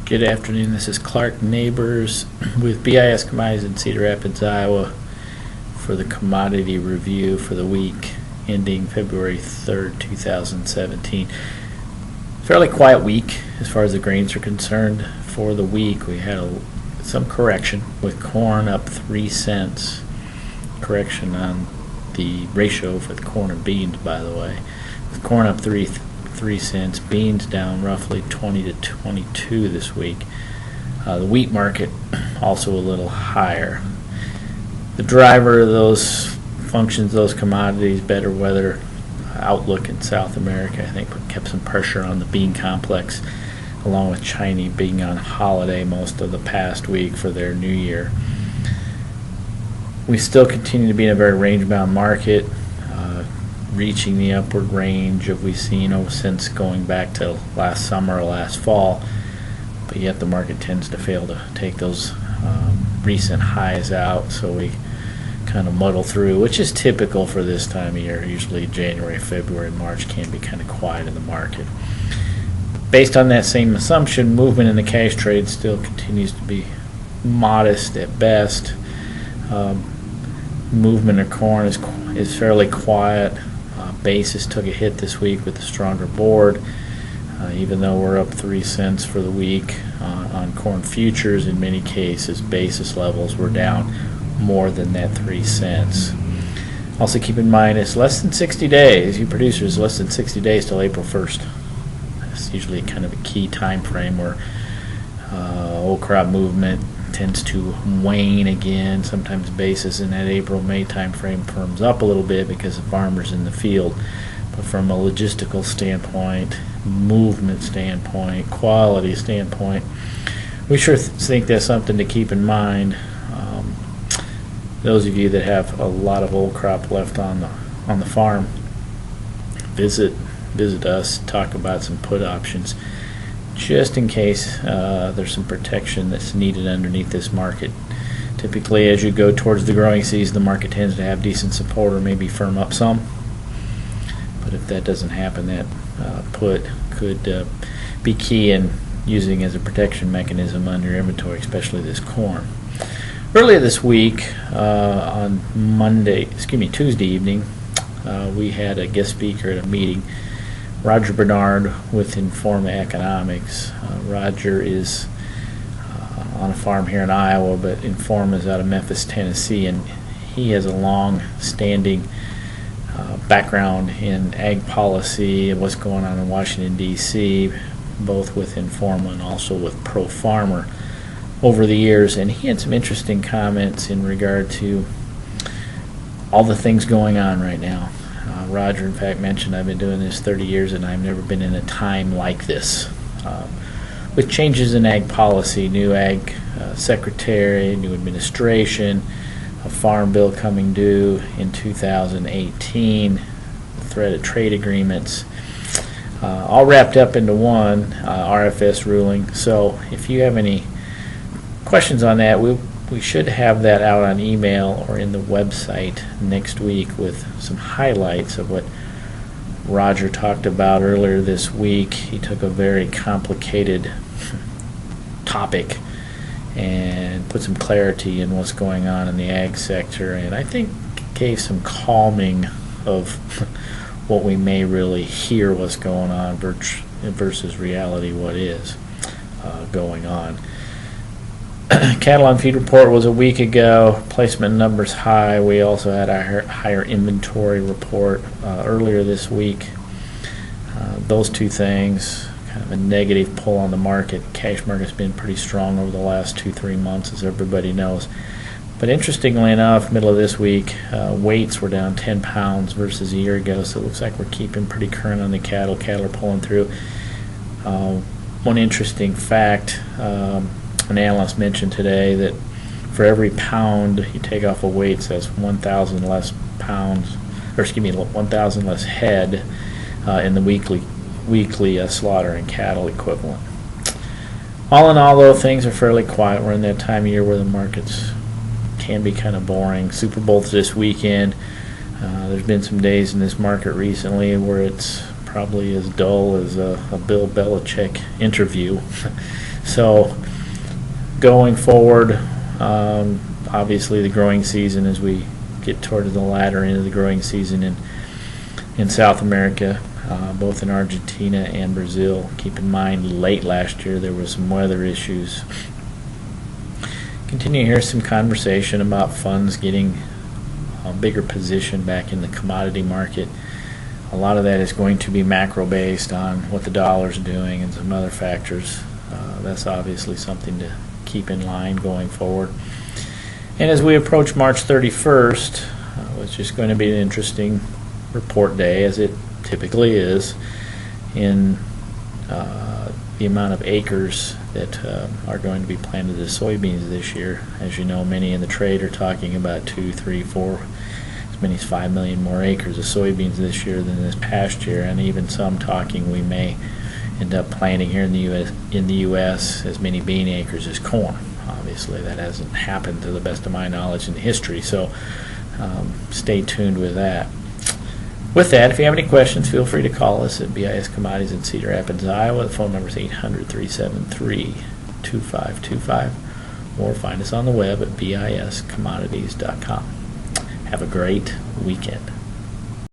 Good afternoon. This is Clark Neighbors with BIS Commodities in Cedar Rapids, Iowa for the commodity review for the week ending February 3rd, 2017. Fairly quiet week as far as the grains are concerned. For the week, we had some correction with corn up 3 cents. Correction on the ratio for the corn and beans, by the way. With corn up 3 cents, beans down roughly 20 to 22 this week. The wheat market also a little higher. The driver of those functions, those commodities, better weather outlook in South America, I think kept some pressure on the bean complex, along with China being on holiday most of the past week for their New Year. We still continue to be in a very range-bound market, reaching the upward range of we've seen since going back to last summer or last fall, but yet the market tends to fail to take those recent highs out, so we kind of muddle through, which is typical for this time of year. Usually January, February, and March can be kind of quiet in the market. Based on that same assumption, movement in the cash trade still continues to be modest at best. Movement of corn is fairly quiet. Basis took a hit this week with the stronger board, even though we're up 3 cents for the week on corn futures. In many cases, basis levels were down more than that 3 cents. Also keep in mind it's less than 60 days, you producers, less than 60 days till April 1st. That's usually kind of a key time frame where old crop movement tends to wane again. Sometimes basis in that April-May time frame firms up a little bit because of farmers in the field. But from a logistical standpoint, movement standpoint, quality standpoint, we sure think that's something to keep in mind. Those of you that have a lot of old crop left on the farm, visit us, talk about some put options, just in case there's some protection that's needed underneath this market. Typically, as you go towards the growing season, the market tends to have decent support or maybe firm up some. But if that doesn't happen, that put could be key in using as a protection mechanism on your inventory, especially this corn. Earlier this week, on Tuesday evening, we had a guest speaker at a meeting, Roger Bernard with Informa Economics. Roger is on a farm here in Iowa, but Informa is out of Memphis, Tennessee, and he has a long-standing background in ag policy and what's going on in Washington, D.C., both with Informa and also with Pro Farmer over the years. And he had some interesting comments in regard to all the things going on right now. Roger, in fact, mentioned I've been doing this 30 years and I've never been in a time like this. With changes in ag policy, new ag secretary, new administration, a farm bill coming due in 2018, the threat of trade agreements, all wrapped up into one RFS ruling. So if you have any questions on that, we should have that out on email or in the website next week with some highlights of what Roger talked about earlier this week. He took a very complicated topic and put some clarity in what's going on in the ag sector, and I think gave some calming of what we may really hear what's going on versus reality what is going on. Cattle on feed report was a week ago. Placement numbers high. We also had a higher inventory report earlier this week. Those two things, kind of a negative pull on the market. Cash market's been pretty strong over the last 2-3 months, as everybody knows. But interestingly enough, middle of this week, weights were down 10 pounds versus a year ago, so it looks like we're keeping pretty current on the cattle. Cattle are pulling through. One interesting fact, an analyst mentioned today that for every pound you take off of weights, that's 1,000 less pounds, or 1,000 less head in the weekly slaughter and cattle equivalent. All in all, though, things are fairly quiet. We're in that time of year where the markets can be kind of boring. Super Bowl's this weekend. There's been some days in this market recently where it's probably as dull as a Bill Belichick interview. So going forward, obviously the growing season, as we get toward the latter end of the growing season in South America, both in Argentina and Brazil. Keep in mind, late last year there was some weather issues. Continue to hear some conversation about funds getting a bigger position back in the commodity market. A lot of that is going to be macro based on what the dollar's doing and some other factors. That's obviously something to keep in line going forward. And as we approach March 31st, which is going to be an interesting report day, as it typically is, in the amount of acres that are going to be planted as soybeans this year. As you know, many in the trade are talking about 2, 3, 4, as many as 5 million more acres of soybeans this year than this past year, and even some talking we may end up planting here in the U.S. as many bean acres as corn. Obviously, that hasn't happened to the best of my knowledge in history, so stay tuned with that. With that, if you have any questions, feel free to call us at BIS Commodities in Cedar Rapids, Iowa. The phone number is 800-373-2525, or find us on the web at biscommodities.com. Have a great weekend.